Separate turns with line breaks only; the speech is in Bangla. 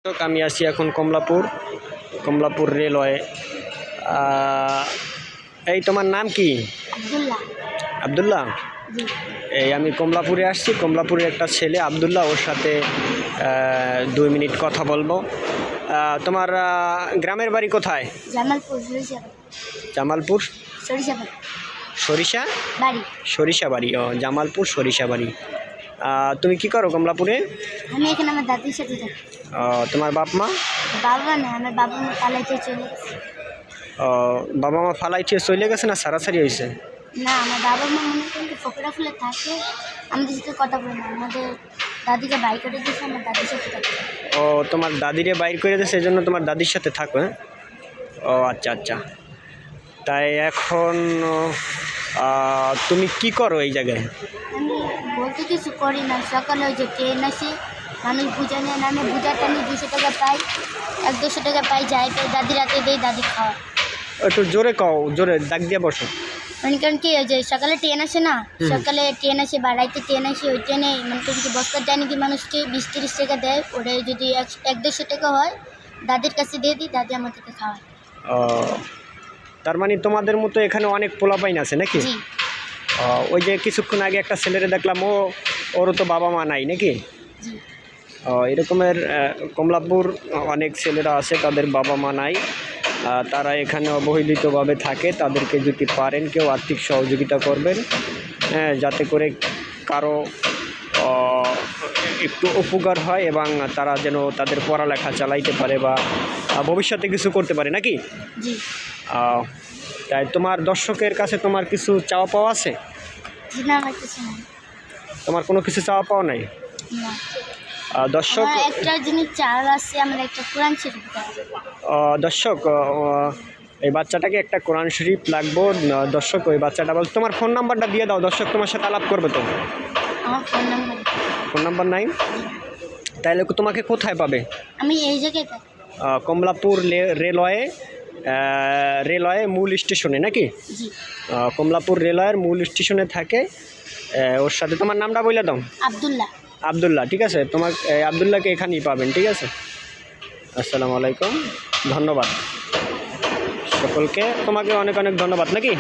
আমি আছি এখন কমলাপুর রেলওয়ে। এই তোমার নাম কি? আব্দুল্লাহ। এই আমি কমলাপুরে আসছি। কমলাপুরের একটা ছেলে আব্দুল্লাহ, ওর সাথে 2 মিনিট কথা বলবো। তোমার গ্রামের বাড়ি কোথায়? জামালপুর সরিষাবাড়ি। ও, জামালপুর সরিষাবাড়ি। তুমি কি করো কমলাপুরে?
আমি এখানে আমার দাদির সাথে থাকি।
তোমার বাপ মা?
বাবা না, আমার বাবা মা পালাইতে চলে গেছে।
বাবা মা ফালাইতে চলে গেছে না সারাসারি হয়েছে?
না, আমার বাবা মা মনে করেন ফোকরা ফুলে থাকে, আমাদের সাথে কথা বলে না। আমাদের দাদিকে বাইর করে দিয়েছে, আমার দাদির সাথে থাকি।
ও, তোমার দাদিরে বাইর করে দিয়েছে, এই জন্য তোমার দাদির সাথে থাকো? হ্যাঁ। ও আচ্ছা আচ্ছা। তাই এখন তুমি কি করো এই জায়গায়?
আমি বলতে কিছু করি না। সকালে ওই যে ট্রেন আসে, মানুষ বুঝা নেয়, আমি বুঝাটা নিয়ে 200 টাকা পাই, 100-200 টাকা পাই, যাই পাই দাদি রাতে দেই, দাদি খাওয়া।
একটু জোরে কও, জোরে ডাক দিয়ে বসো।
মনে করেন কি ওই যে সকালে ট্রেন আসে না, সকালে ট্রেন আসে বা রাইতে ট্রেন আসে, ওই ট্রেনে মনে করেন কি বস্তার যায় নাকি মানুষকে 20-30 টাকা দেয়। ওটা যদি 100-150 টাকা হয়, দাদির কাছে দিয়ে দিই, দাদি আমাদেরকে খাওয়ায়।
তার মানে তোমাদের মতো এখানে অনেক পোলাপাইন আছে নাকি?
জি।
ওই যে কিছুক্ষণ আগে একটা ছেলেরে দেখলাম, ওরও তো বাবা মা নাই নাকি?
জি।
এরকমের কমলাপুর অনেক ছেলেরা আছে, তাদের বাবা মা নাই। তারা এখানে অবহেলিতভাবে থাকে। তাদেরকে যদি পারেন কেউ আর্থিক সহযোগিতা করবেন, যাতে করে কারো একটু উপকার হয় এবং তারা যেন তাদের পড়ালেখা চালাইতে পারে বা ভবিষ্যতে কিছু করতে পারে নাকি?
জি।
তাই তোমার দর্শকের কাছে তোমার কিছু চাওয়া পাওয়া আছে?
না, আমার কিছু না।
তোমার কোনো কিছু চাওয়া পাওয়া নাই?
না।
দর্শক,
একটা জিনিস চাল আছে, আমার একটা কোরআন শরীফ আছে।
দর্শক, এই বাচ্চাটাকে একটা কোরআন শরীফ লাগবো। দর্শক, ওই বাচ্চাটা বল, তোমার ফোন নাম্বারটা দিয়ে দাও, দর্শক তোমার সাথে আলাপ করবে তো।
আমার ফোন নাম্বার
নাই? তাইলে তোমাকে কোথায় পাবে?
আমি এই জায়গায়
কমলাপুর রেলওয়ে মূল স্টেশনে নাকি?
জি।
কমলাপুর রেলওয়ের মূল স্টেশনে থাকে। ওর সাথে তোমার নামটা বলে দাও। আব্দুল্লাহ। ঠিক আছে, তোমার আব্দুল্লাহকে এখানেই পাবেন। ঠিক আছে, আসসালামু আলাইকুম, ধন্যবাদ সকলকে। তোমাকে অনেক অনেক ধন্যবাদ নাকি?